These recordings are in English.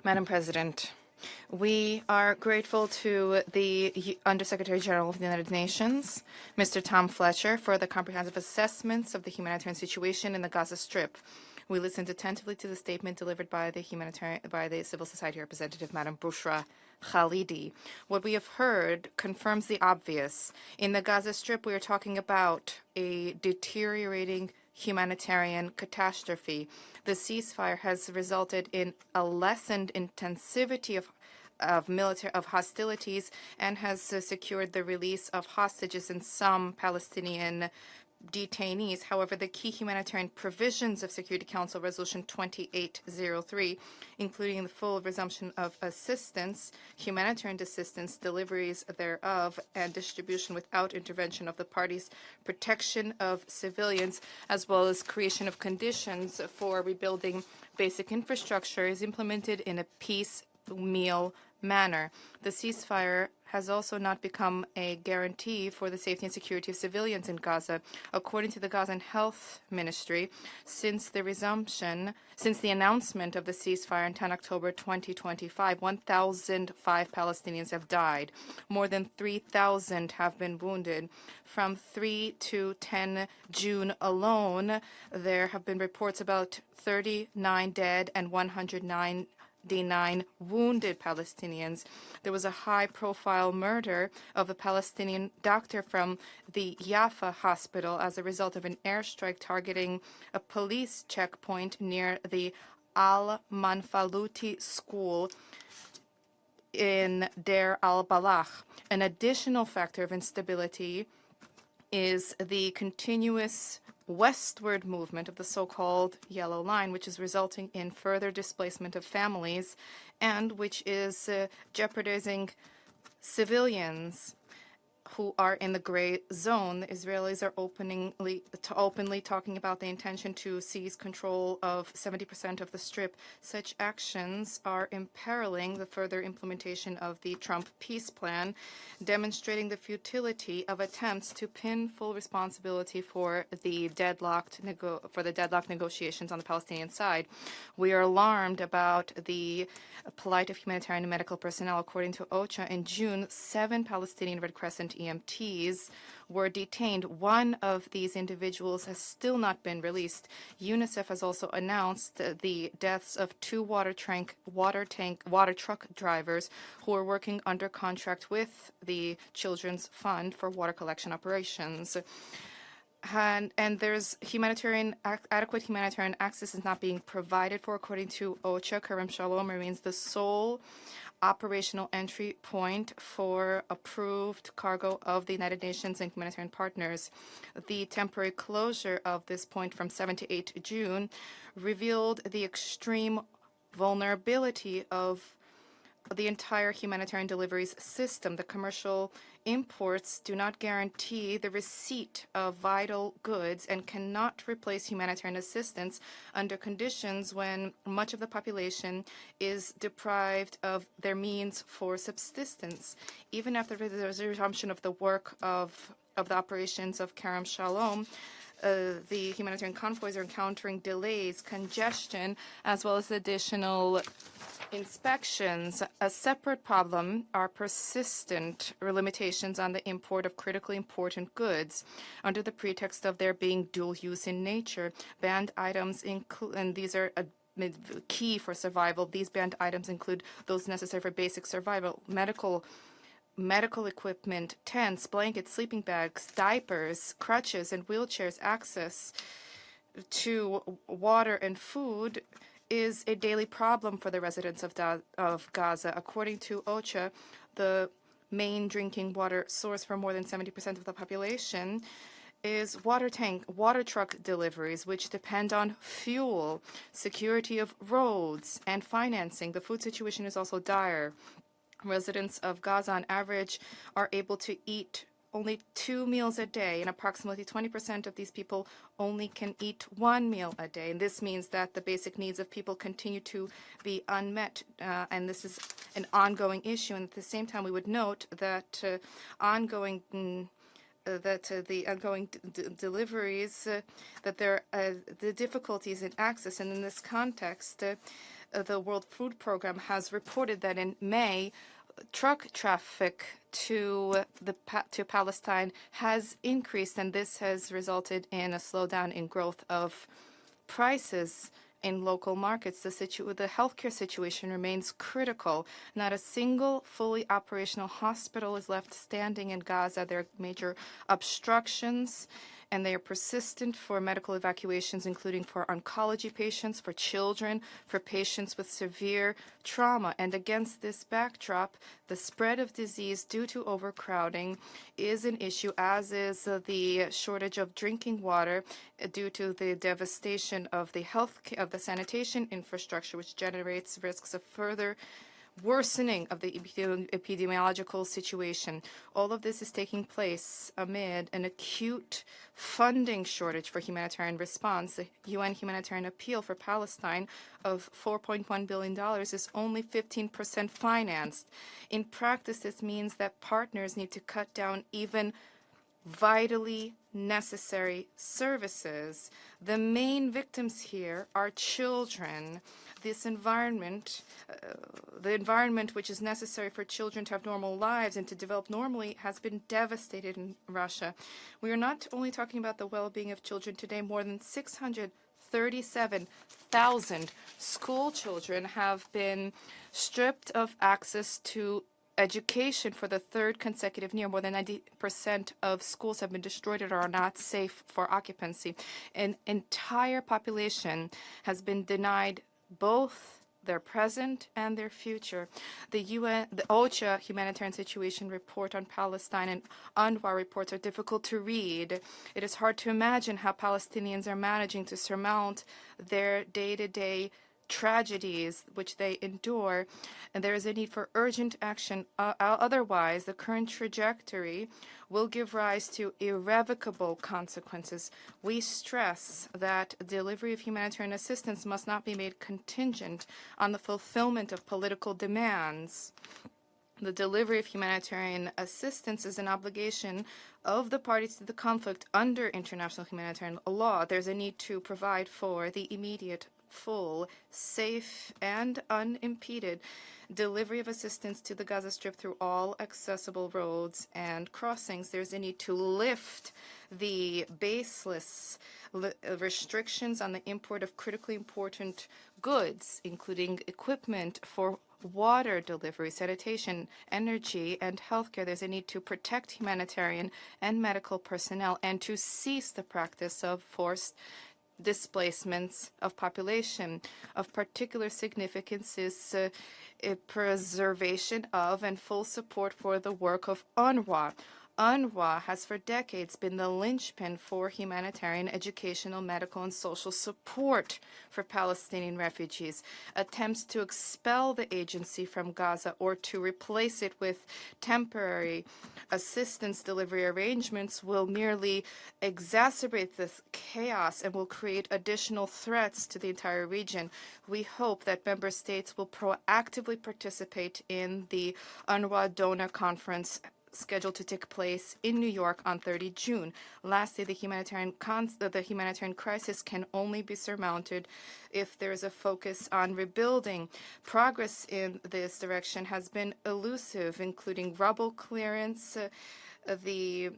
Madam President, we are grateful to the Undersecretary General of the United Nations, Mr. Tom Fletcher, for the comprehensive assessments of the humanitarian situation in the Gaza Strip. We listened attentively to the statement delivered by the civil society representative, Madam Bushra Khalidi. What we have heard confirms the obvious. In the Gaza Strip, we are talking about a deteriorating humanitarian catastrophe. The ceasefire has resulted in a lessened intensivity of hostilities and has secured the release of hostages and some Palestinian detainees. However, the key humanitarian provisions of Security Council Resolution 2803, including the full resumption of assistance, humanitarian assistance, deliveries thereof, and distribution without intervention of the parties, protection of civilians, as well as creation of conditions for rebuilding basic infrastructure, is implemented in a piecemeal manner. The ceasefire has also not become a guarantee for the safety and security of civilians in Gaza. According to the Gazan Health Ministry, since the announcement of the ceasefire on 10 October 2025, 1,005 Palestinians have died. More than 3,000 have been wounded. From 3 to 10 June alone, there have been reports about 39 dead and 109 wounded Palestinians. There was a high-profile murder of a Palestinian doctor from the Jaffa hospital as a result of an airstrike targeting a police checkpoint near the Al-Manfaluti school in Deir al-Balach. An additional factor of instability is the continuous westward movement of the so-called Yellow Line, which is resulting in further displacement of families and which is jeopardizing civilians who are in the gray zone. The Israelis are openly talking about the intention to seize control of 70% of the Strip. Such actions are imperiling the further implementation of the Trump peace plan, demonstrating the futility of attempts to pin full responsibility for the deadlocked negotiations on the Palestinian side. We are alarmed about the plight of humanitarian and medical personnel. According to OCHA, in June, 7 Palestinian Red Crescent EMTs were detained. One of these individuals has still not been released. UNICEF has also announced the deaths of 2 water truck drivers who are working under contract with the Children's Fund for water collection operations. And there's adequate humanitarian access is not being provided for. According to OCHA, Kerem Shalom remains the sole operational entry point for approved cargo of the United Nations and humanitarian partners. The temporary closure of this point from 7 to 8 June revealed the extreme vulnerability of the entire humanitarian deliveries system. The commercial imports do not guarantee the receipt of vital goods and cannot replace humanitarian assistance under conditions when much of the population is deprived of their means for subsistence. Even after the resumption of the work of the operations of Kerem Shalom, the humanitarian convoys are encountering delays, congestion, as well as additional inspections. A separate problem are persistent limitations on the import of critically important goods under the pretext of their being dual use in nature. Banned items include, and these are key for survival. These banned items include those necessary for basic survival: medical equipment, tents, blankets, sleeping bags, diapers, crutches, and wheelchairs. Access to water and food is a daily problem for the residents of Gaza. According to OCHA, the main drinking water source for more than 70% of the population is water truck deliveries, which depend on fuel, security of roads, and financing. The food situation is also dire. Residents of Gaza, on average, are able to eat only 2 meals a day, and approximately 20% of these people only can eat 1 meal a day. And this means that the basic needs of people continue to be unmet, and this is an ongoing issue. And at the same time, we would note that the ongoing deliveries, that there are the difficulties in access. And in this context, the World Food Program has reported that in May, truck traffic to Palestine has increased, and this has resulted in a slowdown in growth of prices in local markets. The healthcare situation remains critical. Not a single fully operational hospital is left standing in Gaza. There are major obstructions, and they are persistent for medical evacuations, including for oncology patients, for children, for patients with severe trauma. And against this backdrop, the spread of disease due to overcrowding is an issue, as is the shortage of drinking water due to the devastation of the sanitation infrastructure, which generates risks of further worsening of the epidemiological situation. All of this is taking place amid an acute funding shortage for humanitarian response. The UN humanitarian appeal for Palestine of $4.1 billion is only 15% financed. In practice, this means that partners need to cut down even vitally necessary services. The main victims here are children. This environment, the environment which is necessary for children to have normal lives and to develop normally, has been devastated in Russia. We are not only talking about the well-being of children today. More than 637,000 school children have been stripped of access to education for the third consecutive year. More than 90% of schools have been destroyed or are not safe for occupancy. An entire population has been denied both their present and their future. The OCHA humanitarian situation report on Palestine and UNRWA reports are difficult to read. It is hard to imagine how Palestinians are managing to surmount their day-to-day tragedies which they endure, and there is a need for urgent action. Otherwise, the current trajectory will give rise to irrevocable consequences. We stress that delivery of humanitarian assistance must not be made contingent on the fulfillment of political demands. The delivery of humanitarian assistance is an obligation of the parties to the conflict under international humanitarian law. There's a need to provide for the immediate, full, safe, and unimpeded delivery of assistance to the Gaza Strip through all accessible roads and crossings. There's a need to lift the baseless restrictions on the import of critically important goods, including equipment for water delivery, sanitation, energy, and healthcare. There's a need to protect humanitarian and medical personnel and to cease the practice of forced displacements of population. Of particular significance is preservation of and full support for the work of UNRWA. UNRWA has for decades been the linchpin for humanitarian, educational, medical, and social support for Palestinian refugees. Attempts to expel the agency from Gaza or to replace it with temporary assistance delivery arrangements will merely exacerbate this chaos and will create additional threats to the entire region. We hope that member states will proactively participate in the UNRWA donor conference scheduled to take place in New York on 30 June. Lastly, the humanitarian crisis can only be surmounted if there is a focus on rebuilding. Progress in this direction has been elusive, including rubble clearance, the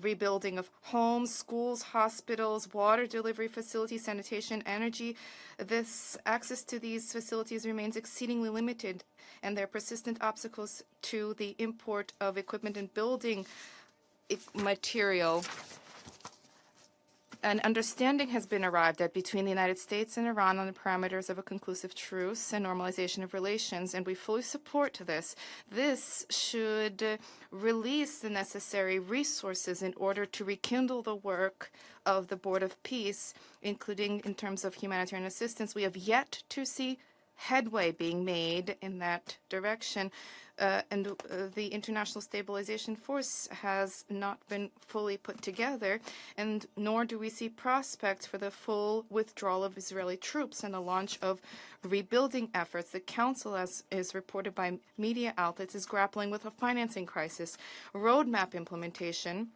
rebuilding of homes, schools, hospitals, water delivery facilities, sanitation, energy. This access to these facilities remains exceedingly limited, and there are persistent obstacles to the import of equipment and building material. An understanding has been arrived at between the United States and Iran on the parameters of a conclusive truce and normalization of relations, and we fully support this. This should release the necessary resources in order to rekindle the work of the Board of Peace, including in terms of humanitarian assistance. We have yet to see headway being made in that direction, and the International Stabilization Force has not been fully put together, and nor do we see prospects for the full withdrawal of Israeli troops and the launch of rebuilding efforts. The Council, as is reported by media outlets, is grappling with a financing crisis. Roadmap implementation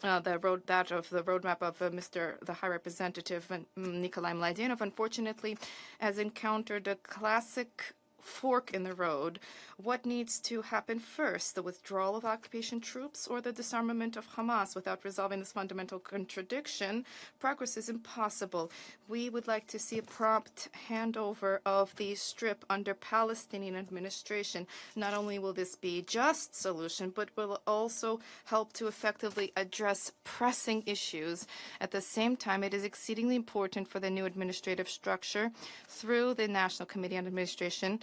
the roadmap of the High Representative Nikolai Mladenov, unfortunately, has encountered a classic fork in the road. What needs to happen first, the withdrawal of occupation troops or the disarmament of Hamas? Without resolving this fundamental contradiction, progress is impossible. We would like to see a prompt handover of the Strip under Palestinian administration. Not only will this be a just solution, but will also help to effectively address pressing issues. At the same time, it is exceedingly important for the new administrative structure through the National Committee on Administration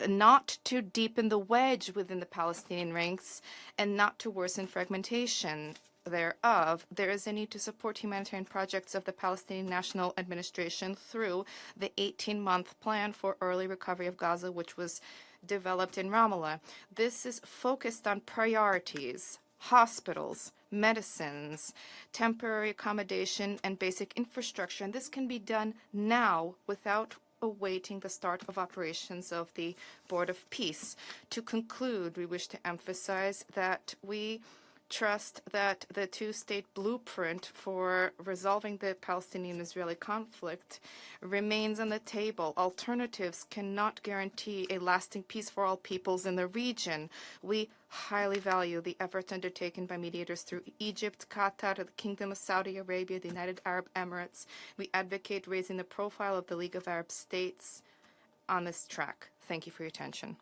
not to deepen the wedge within the Palestinian ranks and not to worsen fragmentation thereof. There is a need to support humanitarian projects of the Palestinian National Administration through the 18-month plan for early recovery of Gaza, which was developed in Ramallah. This is focused on priorities: hospitals, medicines, temporary accommodation, and basic infrastructure. And this can be done now without awaiting the start of operations of the Board of Peace. To conclude, we wish to emphasize that we trust that the two-state blueprint for resolving the Palestinian-Israeli conflict remains on the table. Alternatives cannot guarantee a lasting peace for all peoples in the region. We highly value the efforts undertaken by mediators through Egypt, Qatar, the Kingdom of Saudi Arabia, the United Arab Emirates. We advocate raising the profile of the League of Arab States on this track. Thank you for your attention.